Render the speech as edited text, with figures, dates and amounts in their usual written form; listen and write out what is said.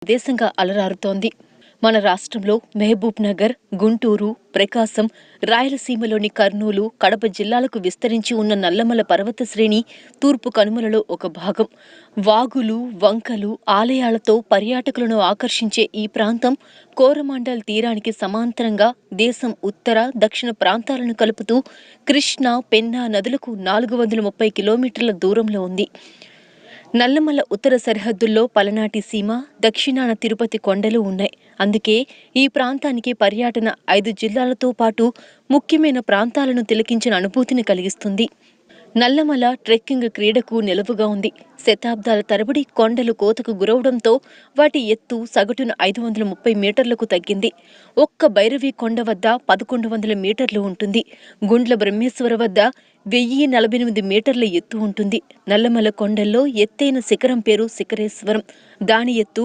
దేశంగా అలరారుతోంది. మన రాష్ట్రంలో మహబూబ్ నగర్, గుంటూరు, ప్రకాశం, రాయలసీమలోని కర్నూలు, కడప జిల్లాలకు విస్తరించి ఉన్న నల్లమల పర్వత శ్రేణి తూర్పు కనుమలలో ఒక భాగం. వాగులు, వంకలు, ఆలయాలతో పర్యాటకులను ఆకర్షించే ఈ ప్రాంతం కోరమాండల్ తీరానికి సమాంతరంగా దేశం ఉత్తర, దక్షిణ ప్రాంతాలను కలుపుతూ కృష్ణా, పెన్నా నదులకు 430 కిలోమీటర్ల దూరంలో ఉంది. నల్లమల ఉత్తర సరిహద్దుల్లో పలనాటి సీమ, దక్షిణాన తిరుపతి కొండలు ఉన్నాయి. అందుకే ఈ ప్రాంతానికి పర్యటన 5 జిల్లాలతో పాటు ముఖ్యమైన ప్రాంతాలను తిలకించిన అనుభూతిని కలిగిస్తుంది. నల్లమల ట్రెక్కింగ్ క్రీడకు నిలువుగా ఉంది. శతాబ్దాల తరబడి కొండలు కోతకు గురవడంతో వాటి ఎత్తు సగటున 530 మీటర్లకు తగ్గింది. ఒక్క భైరవి కొండ వద్ద 1100 మీటర్లు ఉంటుంది. గుండ్ల బ్రహ్మేశ్వర వద్ద 1048 మీటర్ల ఎత్తు ఉంటుంది. నల్లమల కొండల్లో ఎత్తైన శిఖరం పేరు శిఖరేశ్వరం. దాని ఎత్తు